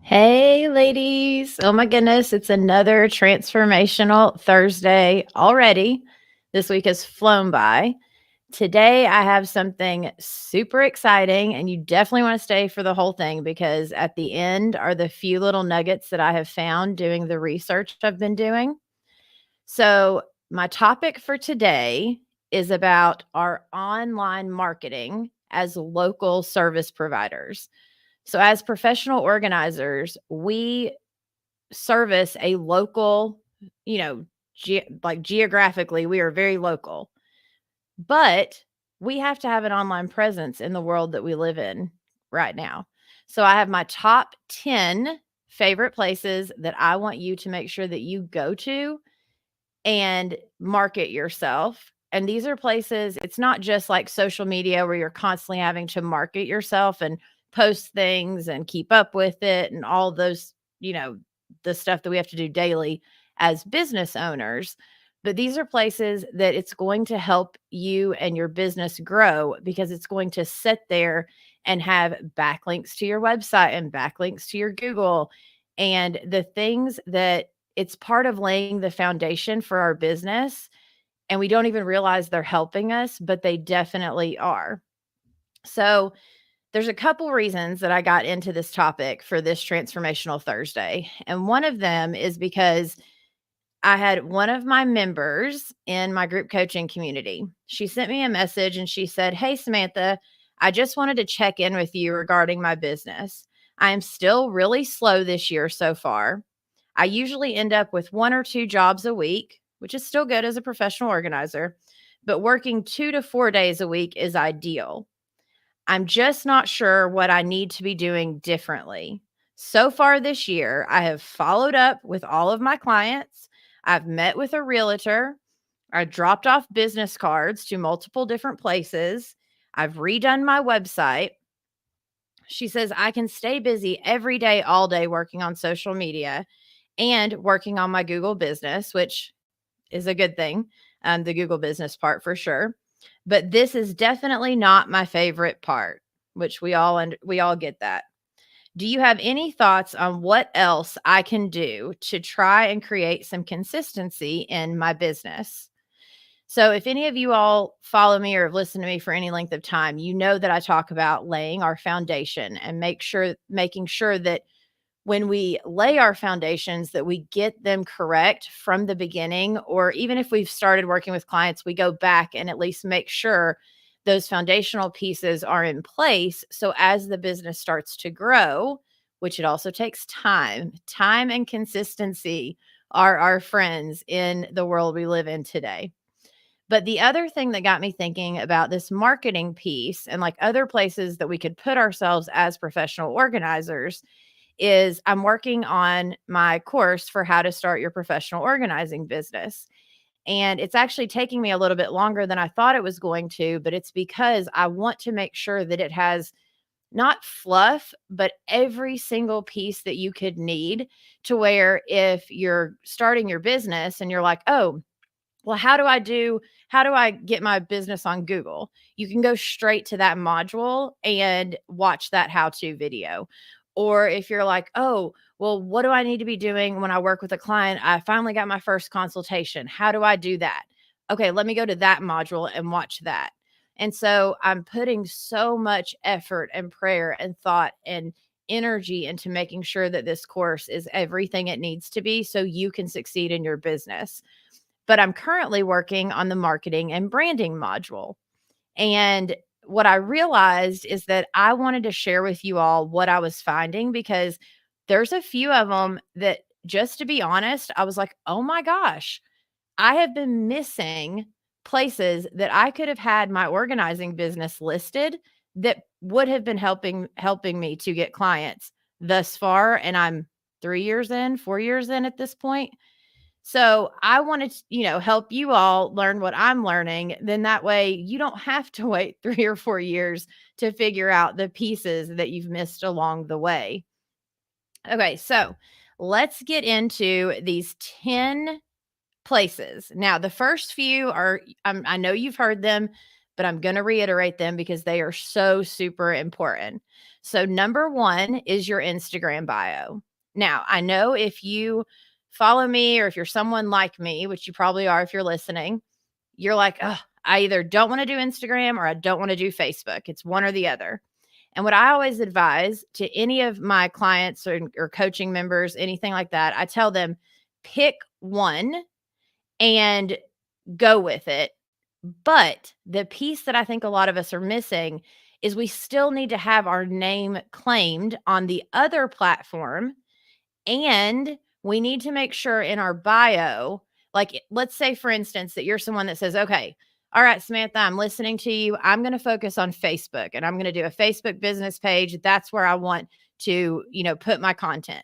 Hey, ladies. Oh my goodness. It's another transformational Thursday already. This week has flown by. Today, I have something super exciting, and you definitely want to stay for the whole thing because at the end are the few little nuggets that I have found doing the research I've been doing. So, my topic for today is about our online marketing as local service providers. So, as professional organizers, we service a local, you know, like geographically, we are very local, but we have to have an online presence in the world that we live in right now. So, I have my top 10 favorite places that I want you to make sure that you go to and market yourself. And these are places, it's not just like social media where you're constantly having to market yourself and post things and keep up with it and all those, the stuff that we have to do daily as business owners. But these are places that it's going to help you and your business grow because it's going to sit there and have backlinks to your website and backlinks to your Google and the things that it's part of laying the foundation for our business, and we don't even realize they're helping us, but they definitely are. So, there's a couple reasons that I got into this topic for this transformational Thursday. And one of them is because I had one of my members in my group coaching community. She sent me a message and she said, "Hey, Samantha, I just wanted to check in with you regarding my business. I am still really slow this year so far. I usually end up with one or two jobs a week, which is still good as a professional organizer, but working 2 to 4 days a week is ideal. I'm just not sure what I need to be doing differently. So far this year, I have followed up with all of my clients. I've met with a realtor. I dropped off business cards to multiple different places. I've redone my website." She says, "I can stay busy every day, all day, working on social media and working on my Google business," which is a good thing, the Google business part for sure. "But this is definitely not my favorite part," which we all get that. "Do you have any thoughts on what else I can do to try and create some consistency in my business?" So, if any of you all follow me or have listened to me for any length of time, you know that I talk about laying our foundation and making sure that when we lay our foundations that we get them correct from the beginning, or even if we've started working with clients, we go back and at least make sure those foundational pieces are in place. So as the business starts to grow, which it also takes time and consistency are our friends in the world we live in today. But the other thing that got me thinking about this marketing piece and like other places that we could put ourselves as professional organizers is I'm working on my course for how to start your professional organizing business. And it's actually taking me a little bit longer than I thought it was going to, but it's because I want to make sure that it has not fluff, but every single piece that you could need to where if you're starting your business and you're like, "Oh, well, how do I get my business on Google?" You can go straight to that module and watch that how-to video. Or if you're like, "Oh, well, what do I need to be doing when I work with a client? I finally got my first consultation. How do I do that?" Okay, let me go to that module and watch that. And so I'm putting so much effort and prayer and thought and energy into making sure that this course is everything it needs to be so you can succeed in your business. But I'm currently working on the marketing and branding module. And what I realized is that I wanted to share with you all what I was finding because there's a few of them that, just to be honest, I was like, "Oh my gosh, I have been missing places that I could have had my organizing business listed that would have been helping me to get clients thus far." And I'm 3 years in, 4 years in at this point. So I wanted to, help you all learn what I'm learning. Then that way you don't have to wait 3 or 4 years to figure out the pieces that you've missed along the way. Okay, so let's get into these 10 places. Now, the first few are, I know you've heard them, but I'm going to reiterate them because they are so super important. So, number one is your Instagram bio. Now, I know if you follow me or if you're someone like me, which you probably are if you're listening, you're like, oh, I either don't want to do Instagram or I don't want to do Facebook. It's one or the other. And what I always advise to any of my clients or coaching members, anything like that, I tell them pick one and go with it. But the piece that I think a lot of us are missing is we still need to have our name claimed on the other platform. And we need to make sure in our bio, like let's say, for instance, that you're someone that says, okay, all right, Samantha, I'm listening to you. I'm going to focus on Facebook and I'm going to do a Facebook business page. That's where I want to, put my content.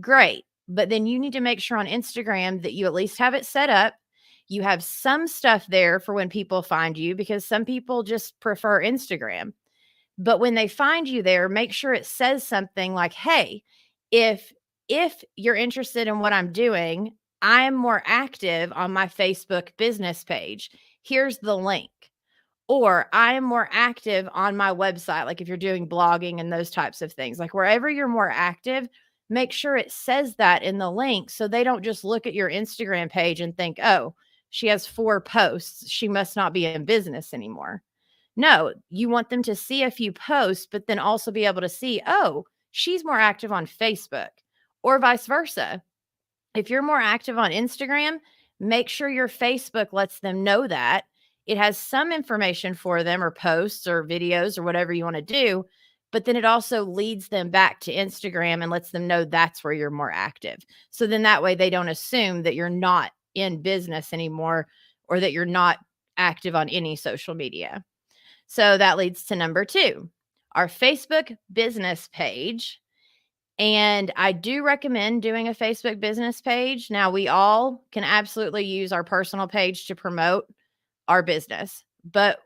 Great. But then you need to make sure on Instagram that you at least have it set up. You have some stuff there for when people find you because some people just prefer Instagram. But when they find you there, make sure it says something like, hey, if you're interested in what I'm doing, I am more active on my Facebook business page. Here's the link. Or I am more active on my website, like if you're doing blogging and those types of things, like wherever you're more active, make sure it says that in the link so they don't just look at your Instagram page and think, oh, she has 4 posts. She must not be in business anymore. No, you want them to see a few posts, but then also be able to see, oh, she's more active on Facebook or vice versa. If you're more active on Instagram, make sure your Facebook lets them know that. It has some information for them or posts or videos or whatever you want to do, but then it also leads them back to Instagram and lets them know that's where you're more active. So then that way they don't assume that you're not in business anymore or that you're not active on any social media. So that leads to number 2, our Facebook business page. And I do recommend doing a Facebook business page. Now, we all can absolutely use our personal page to promote our business. But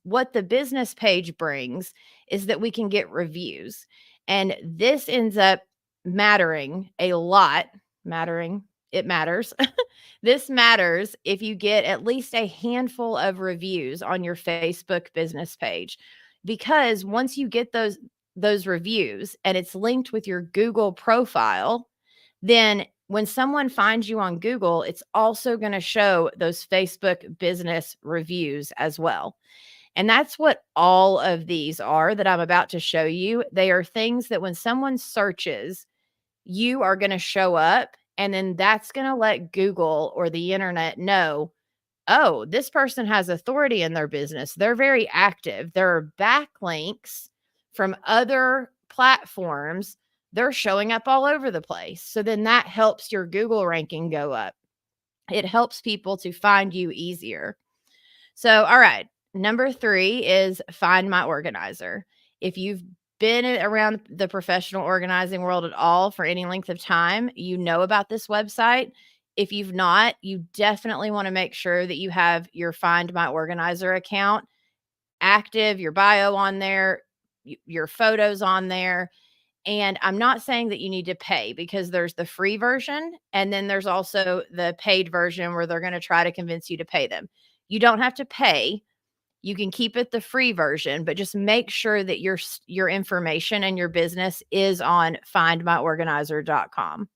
what the business page brings is that we can get reviews. And this ends up mattering a lot. It matters. This matters if you get at least a handful of reviews on your Facebook business page. Because once you get those reviews and it's linked with your Google profile, then when someone finds you on Google, it's also going to show those Facebook business reviews as well. And that's what all of these are that I'm about to show you. They are things that when someone searches, you are going to show up. And then that's going to let Google or the internet know, oh, this person has authority in their business. They're very active. There are backlinks from other platforms. They're showing up all over the place. So then that helps your Google ranking go up. It helps people to find you easier. So, all right. Number 3 is Find My Organizer. If you've been around the professional organizing world at all for any length of time, you know about this website. If you've not, you definitely want to make sure that you have your Find My Organizer account active, your bio on there, your photos on there. And I'm not saying that you need to pay because there's the free version and then there's also the paid version where they're going to try to convince you to pay them. You don't have to pay. You can keep it the free version, but just make sure that your information and your business is on findmyorganizer.com.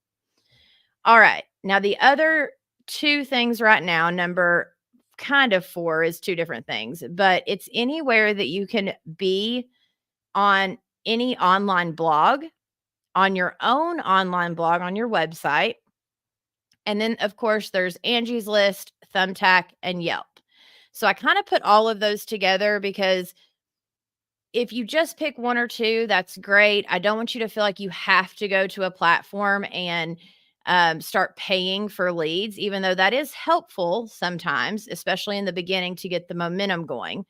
All right. Now the other 2 things right now, number kind of 4 is 2 different things, but it's anywhere that you can be on any online blog, on your own online blog on your website. And then of course there's Angie's List, Thumbtack, and Yelp. So I kind of put all of those together because if you just pick 1 or 2, that's great. I don't want you to feel like you have to go to a platform and start paying for leads, even though that is helpful sometimes, especially in the beginning to get the momentum going.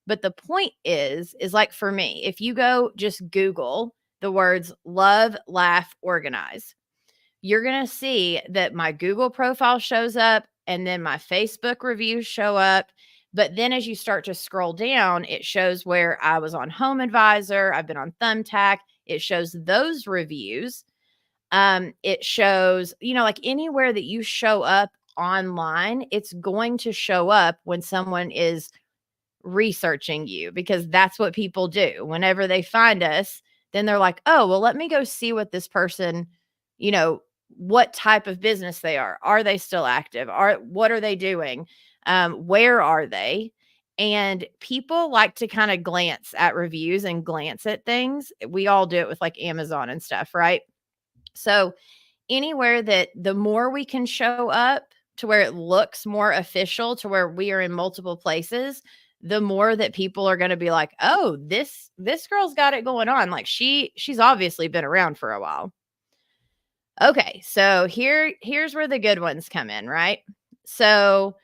But the point is like for me, if you go just Google the words love, laugh, organize, you're going to see that my Google profile shows up and then my Facebook reviews show up. But then as you start to scroll down, it shows where I was on Home Advisor, I've been on Thumbtack, it shows those reviews. It shows, like anywhere that you show up online, it's going to show up when someone is researching you, because that's what people do. Whenever they find us, then they're like, oh, well, let me go see what this person, you know, what type of business they are. Are they still active? What are they doing? Where are they? And people like to kind of glance at reviews and glance at things. We all do it with like Amazon and stuff, right? So anywhere that the more we can show up to where it looks more official, to where we are in multiple places, the more that people are going to be like, oh, this girl's got it going on. Like she's obviously been around for a while. Okay, so here's where the good ones come in, right? So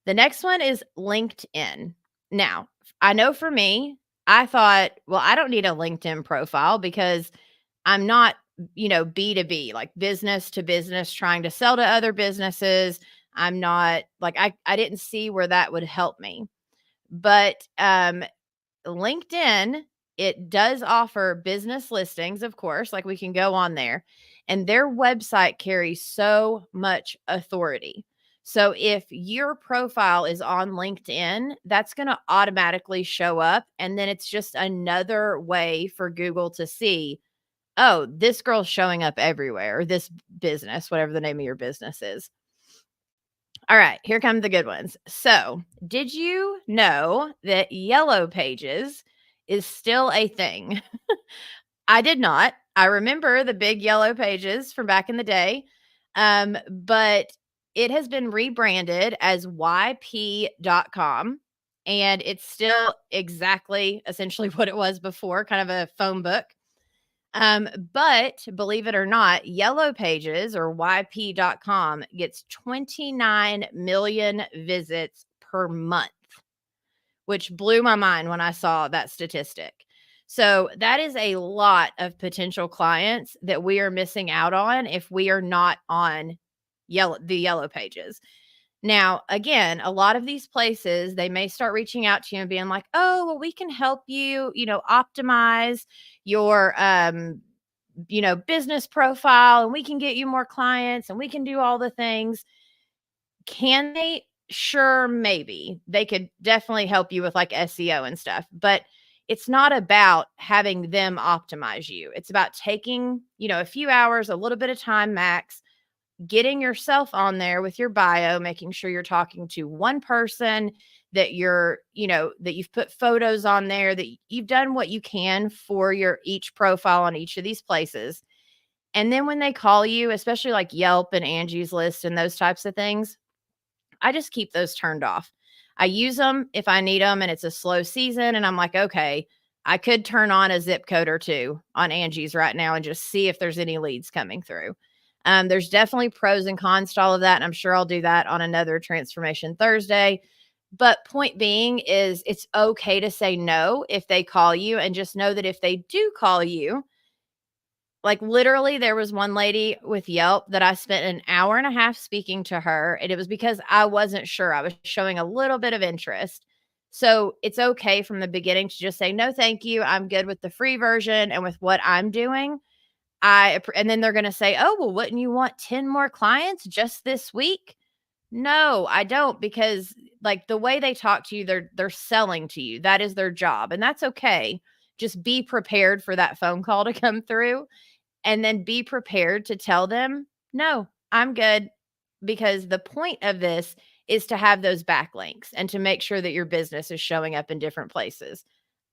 the next one is LinkedIn. Now, I know for me, I thought, well, I don't need a LinkedIn profile because I'm not, B2B, like business to business, trying to sell to other businesses. I'm not like, I didn't see where that would help me. But LinkedIn, it does offer business listings, of course, like we can go on there, and their website carries so much authority. So if your profile is on LinkedIn, that's going to automatically show up. And then it's just another way for Google to see, oh, this girl's showing up everywhere, or this business, whatever the name of your business is. All right, here come the good ones. So, did you know that Yellow Pages is still a thing? I did not. I remember the big Yellow Pages from back in the day, but it has been rebranded as YP.com, and it's still exactly essentially what it was before, kind of a phone book. But believe it or not, Yellow Pages or YP.com gets 29 million visits per month, which blew my mind when I saw that statistic. So that is a lot of potential clients that we are missing out on if we are not on the Yellow Pages. Now, again, a lot of these places, they may start reaching out to you and being like, oh, well, we can help you, optimize your, business profile, and we can get you more clients, and we can do all the things. Can they? Sure, maybe. They could definitely help you with like SEO and stuff, but it's not about having them optimize you. It's about taking, a few hours, a little bit of time max, getting yourself on there with your bio, making sure you're talking to one person, that that you've put photos on there, that you've done what you can for your each profile on each of these places. And then when they call you, especially like Yelp and Angie's List and those types of things, I just keep those turned off. I use them if I need them and it's a slow season and I'm like, okay, I could turn on a zip code or two on Angie's right now and just see if there's any leads coming through. There's definitely pros and cons to all of that. And I'm sure I'll do that on another Transformation Thursday. But point being is it's okay to say no if they call you, and just know that if they do call you, like literally there was one lady with Yelp that I spent an hour and a half speaking to her, and it was because I wasn't sure. I was showing a little bit of interest. So it's okay from the beginning to just say, no, thank you. I'm good with the free version and with what I'm doing. And then they're going to say, oh, well, wouldn't you want 10 more clients just this week? No, I don't, because like the way they talk to you, they're selling to you. That is their job, and that's okay. Just be prepared for that phone call to come through, and then be prepared to tell them, no, I'm good. Because the point of this is to have those backlinks and to make sure that your business is showing up in different places.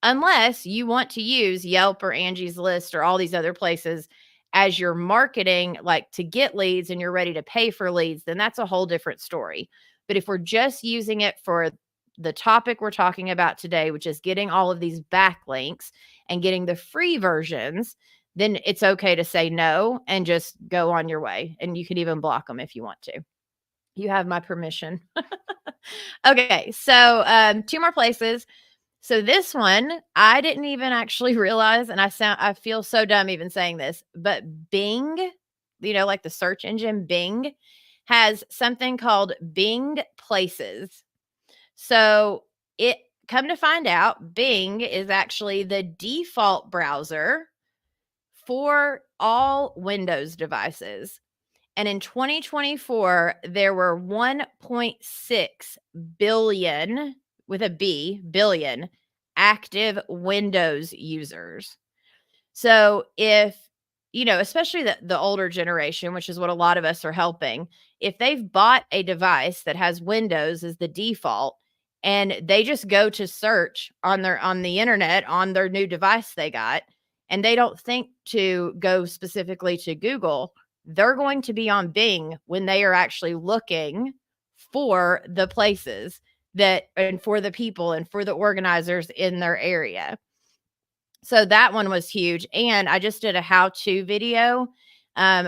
Unless you want to use Yelp or Angie's List or all these other places as your marketing, like to get leads, and you're ready to pay for leads, then that's a whole different story. But if we're just using it for the topic we're talking about today, which is getting all of these backlinks and getting the free versions, then it's okay to say no and just go on your way. And you can even block them if you want to. You have my permission. Okay, so two more places. So this one, I didn't even actually realize, and I feel so dumb even saying this, but Bing, like the search engine Bing, has something called Bing Places. So it come to find out, Bing is actually the default browser for all Windows devices. And in 2024, there were 1.6 billion, with a B, billion active Windows users. So if, especially the older generation, which is what a lot of us are helping, if they've bought a device that has Windows as the default and they just go to search on the internet on their new device they got, and they don't think to go specifically to Google, they're going to be on Bing when they are actually looking for the places that and for the people and for the organizers in their area. So that one was huge. And I just did a how-to video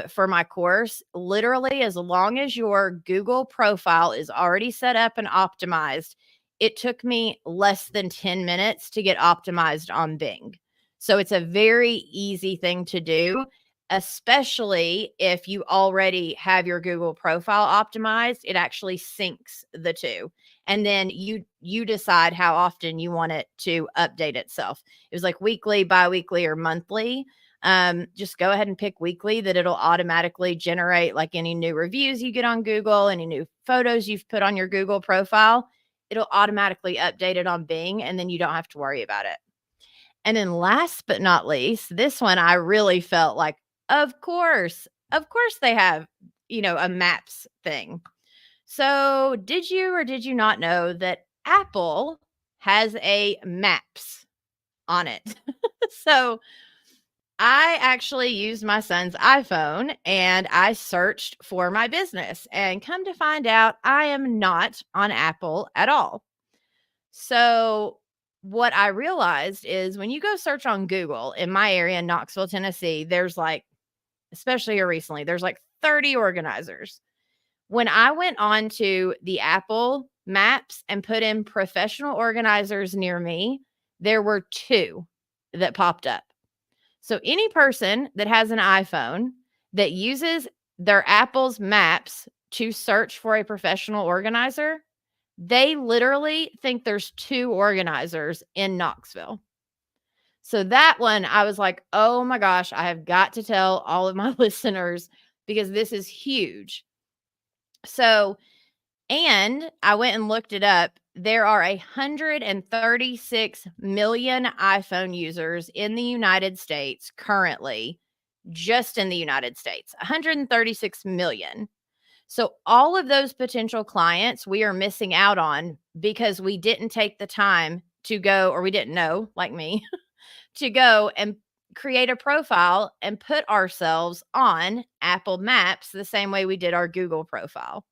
for my course. Literally, as long as your Google profile is already set up and optimized, it took me less than 10 minutes to get optimized on Bing. So it's a very easy thing to do, especially if you already have your Google profile optimized. It actually syncs the two. And then you decide how often you want it to update itself. It was like weekly, biweekly, or monthly. Just go ahead and pick weekly, that it'll automatically generate like any new reviews you get on Google, any new photos you've put on your Google profile. It'll automatically update it on Bing, and then you don't have to worry about it. And then last but not least, this one I really felt like, of course they have, a maps thing. So did you or did you not know that Apple has a maps on it? So I actually used my son's iPhone and I searched for my business, and come to find out I am not on Apple at all. So what I realized is when you go search on Google in my area in Knoxville, Tennessee, there's like, especially here recently, there's like 30 organizers. When I went on to the Apple Maps and put in professional organizers near me, there were 2 that popped up. So any person that has an iPhone that uses their Apple's Maps to search for a professional organizer, they literally think there's 2 organizers in Knoxville. So that one, I was like, oh my gosh, I have got to tell all of my listeners because this is huge. So, and I went and looked it up. There are 136 million iPhone users in the United States currently, just in the United States, 136 million. So all of those potential clients we are missing out on because we didn't take the time to go, or we didn't know, like me, to go and create a profile and put ourselves on Apple Maps the same way we did our Google profile.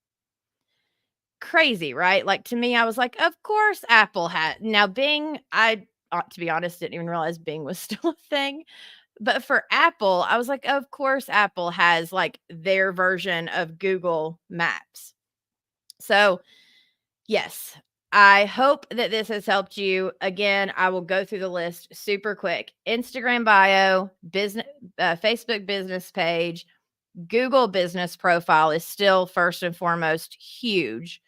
Crazy, right? Like, to me, I was like, of course Apple had. Now Bing, I to be honest, didn't even realize Bing was still a thing. But for Apple, I was like, of course Apple has like their version of Google Maps. So, yes, I hope that this has helped you. Again, I will go through the list super quick. Instagram bio, business, Facebook business page, Google business profile is still first and foremost huge.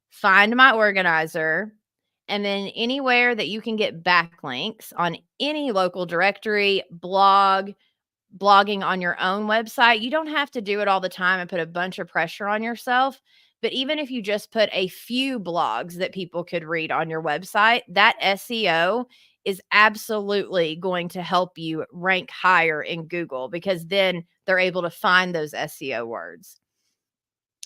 Find my organizer, and then anywhere that you can get backlinks on any local directory, blogging on your own website. You don't have to do it all the time and put a bunch of pressure on yourself. But even if you just put a few blogs that people could read on your website, that SEO is absolutely going to help you rank higher in Google, because then they're able to find those SEO words.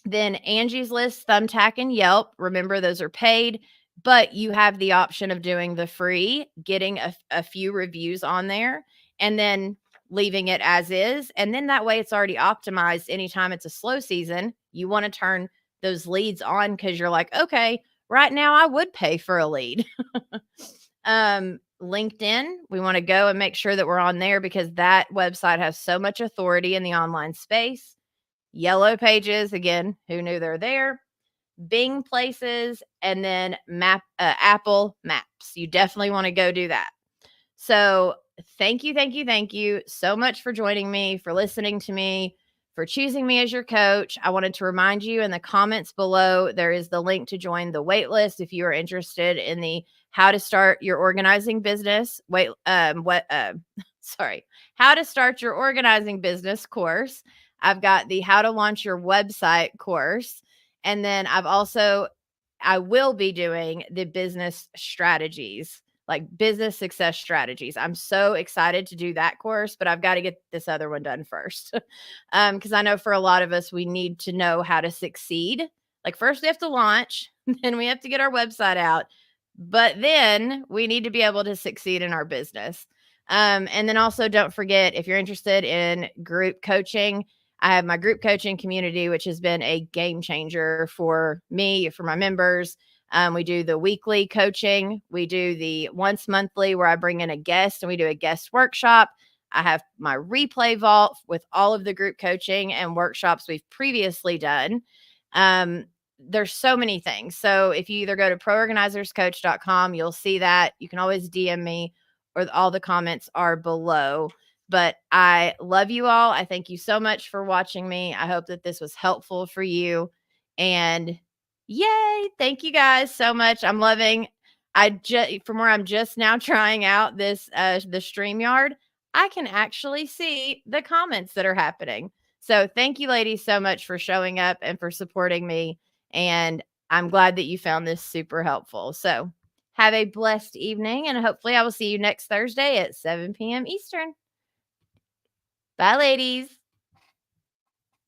Then Angie's List, Thumbtack, and Yelp. Remember, those are paid, but you have the option of doing the free, getting a few reviews on there, and then leaving it as is. And then that way it's already optimized. Anytime it's a slow season, you want to turn those leads on because you're like, okay, right now I would pay for a lead. LinkedIn, we want to go and make sure that we're on there because that website has so much authority in the online space. Yellow Pages, again, who knew they're there? Bing Places, and then Apple Maps. You definitely want to go do that. So thank you so much for joining me, for listening to me, for choosing me as your coach. I wanted to remind you, in the comments below, there is the link to join the waitlist if you are interested in the how to start your organizing business. How to start your organizing business course. I've got the how to launch your website course. And then I've also I will be doing the business strategies, like business success strategies. I'm so excited to do that course, but I've got to get this other one done first. Because I know for a lot of us, we need to know how to succeed. Like, first, we have to launch, then we have to get our website out, but then we need to be able to succeed in our business. And then also, don't forget, if you're interested in group coaching, I have my group coaching community, which has been a game changer for me, for my members. We do the weekly coaching. We do the once monthly where I bring in a guest and we do a guest workshop. I have my replay vault with all of the group coaching and workshops we've previously done. There's so many things. So if you either go to proorganizerscoach.com, you'll see that. You can always DM me, or all the comments are below. But I love you all. I thank you so much for watching me. I hope that this was helpful for you. And yay, thank you guys so much. I'm loving from where I'm just now trying out this the StreamYard, I can actually see the comments that are happening. So thank you ladies so much for showing up and for supporting me. And I'm glad that you found this super helpful. So have a blessed evening, and hopefully I will see you next Thursday at 7 p.m. Eastern. Bye, ladies.